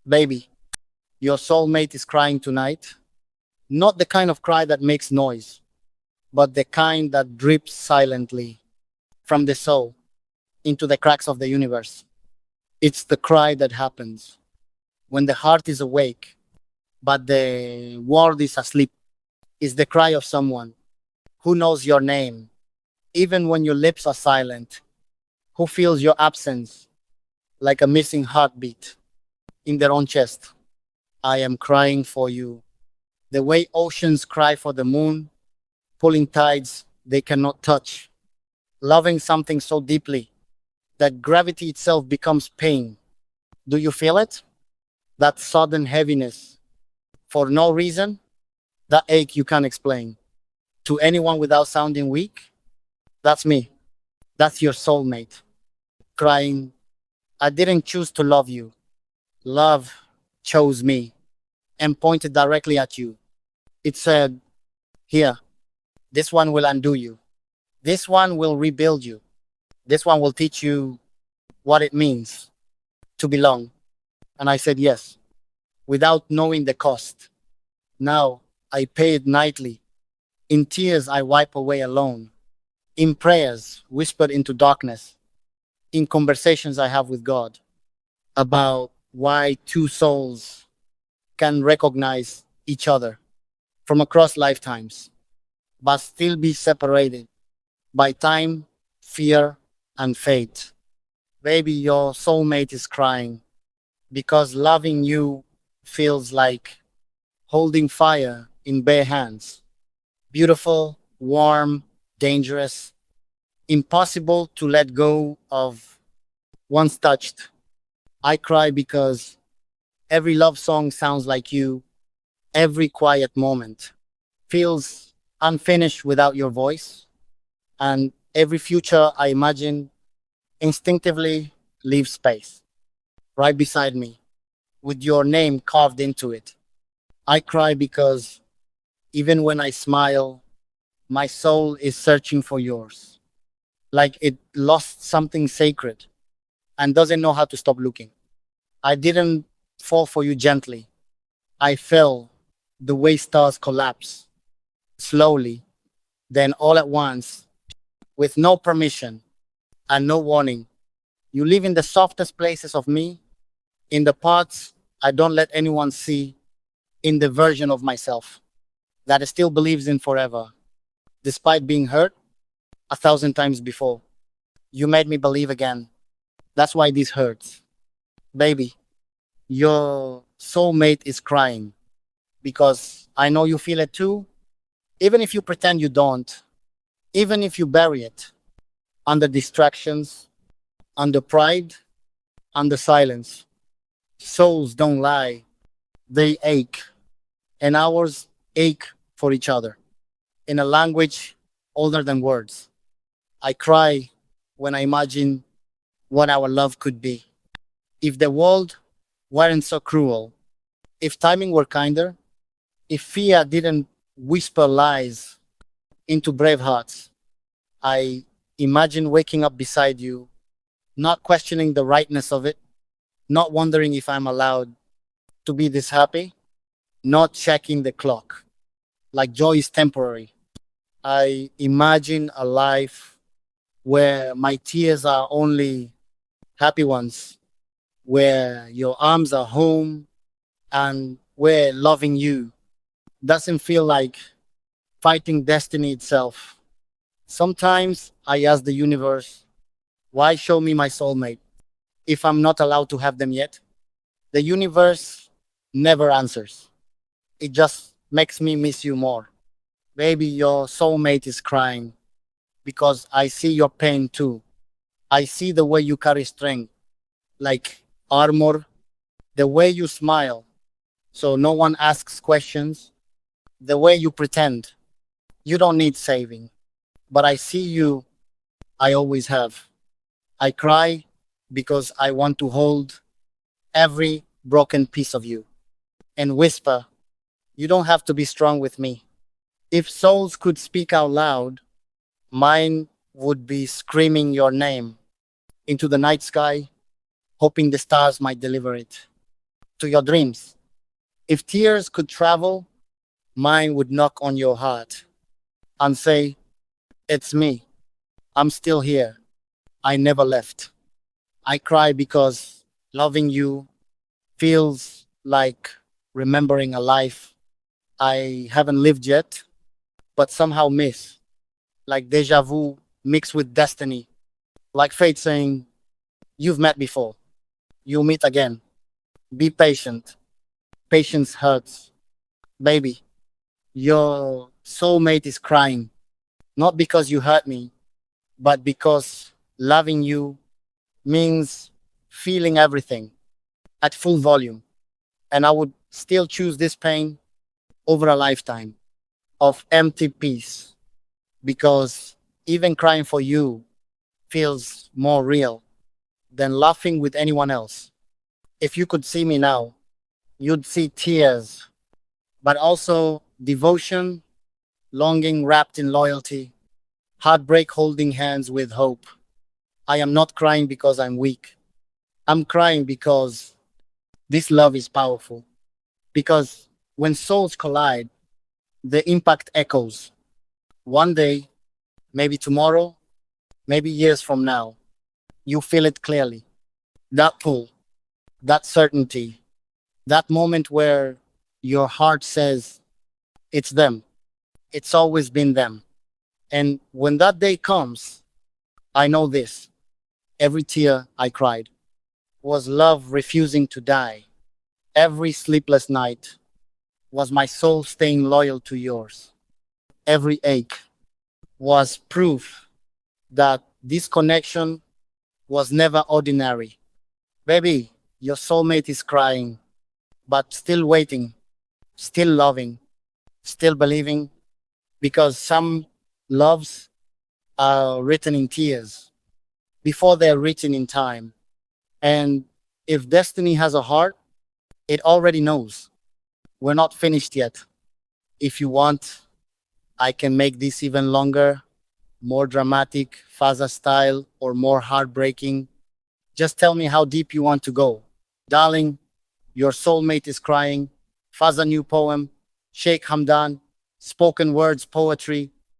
Baby, your soulmate is crying tonight. Not the kind of cry that makes noise, but the kind that drips silently from the soul into the cracks of the universe. It's the cry that happens when the heart is awake, but the world is asleep. It's the cry of someone who knows your name, even when your lips are silent, who feels your absence like a missing heartbeat in their own chest. I am crying for you. The way oceans cry for the moon, pulling tides they cannot touch, loving something so deeply that gravity itself becomes pain. Do you feel it? That sudden heaviness for no reason, that ache you can't explain. To anyone without sounding weak, that's me. That's your soulmate. Crying, I didn't choose to love you. Love chose me and pointed directly at you. It said, here, this one will undo you. This one will rebuild you. This one will teach you what it means to belong. And I said yes, without knowing the cost. Now I pay it nightly. In tears I wipe away alone. In prayers whispered into darkness. In conversations I have with God about why two souls can recognize each other from across lifetimes, but still be separated by time, fear, and fate. Baby, your soulmate is crying because loving you feels like holding fire in bare hands. Beautiful, warm, dangerous, impossible to let go of once touched. I cry because every love song sounds like you, every quiet moment feels unfinished without your voice, and every future I imagine instinctively leaves space right beside me with your name carved into it. I cry because even when I smile, my soul is searching for yours, like it lost something sacred and doesn't know how to stop looking. I didn't fall for you gently. I fell the way stars collapse, slowly, then all at once, with no permission and no warning. You live in the softest places of me, in the parts I don't let anyone see, in the version of myself that still believes in forever, despite being hurt 1,000 times before. You made me believe again. That's why this hurts. Baby, your soulmate is crying because I know you feel it too, even if you pretend you don't, even if you bury it under distractions, under pride, under silence. Souls don't lie, they ache, and ours ache for each other in a language older than words. I cry when I imagine what our love could be. If the world weren't so cruel, if timing were kinder, if fear didn't whisper lies into brave hearts, I imagine waking up beside you, not questioning the rightness of it, not wondering if I'm allowed to be this happy, not checking the clock, like joy is temporary. I imagine a life where my tears are only happy ones, where your arms are home, and where loving you doesn't feel like fighting destiny itself. Sometimes I ask the universe, why show me my soulmate if I'm not allowed to have them yet? The universe never answers. It just makes me miss you more. Baby, your soulmate is crying because I see your pain too. I see the way you carry strength, like armor, the way you smile, so no one asks questions, the way you pretend. You don't need saving, but I see you, I always have. I cry because I want to hold every broken piece of you and whisper, you don't have to be strong with me. If souls could speak out loud, mine would be screaming your name into the night sky, hoping the stars might deliver it. to your dreams. If tears could travel, mine would knock on your heart and say, "It's me. I'm still here. I never left." I cry because loving you feels like remembering a life I haven't lived yet, but somehow miss. Like deja vu mixed with destiny. Like fate saying, "You've met before. You'll meet again. Be patient. Patience hurts." Baby, your soulmate is crying. Not because you hurt me, but because loving you means feeling everything at full volume. And I would still choose this pain over a lifetime of empty peace because even crying for you feels more real than laughing with anyone else. If you could see me now, you'd see tears, but also devotion, longing wrapped in loyalty, heartbreak holding hands with hope. I am not crying because I'm weak. I'm crying because this love is powerful. Because when souls collide, the impact echoes. One day, maybe tomorrow, maybe years from now, you feel it clearly. That pull, that certainty, that moment where your heart says, "It's them. It's always been them." And when that day comes, I know this. Every tear I cried was love refusing to die. Every sleepless night was my soul staying loyal to yours. Every ache was proof that this connection was never ordinary. Baby, your soulmate is crying, but still waiting, still loving, still believing, because some loves are written in tears before they're written in time. And if destiny has a heart, it already knows. We're not finished yet. If you want, I can make this even longer, more dramatic, Faza style, or more heartbreaking. Just tell me how deep you want to go. Darling, your soulmate is crying. Faza new poem. Sheikh Hamdan. Spoken words, poetry.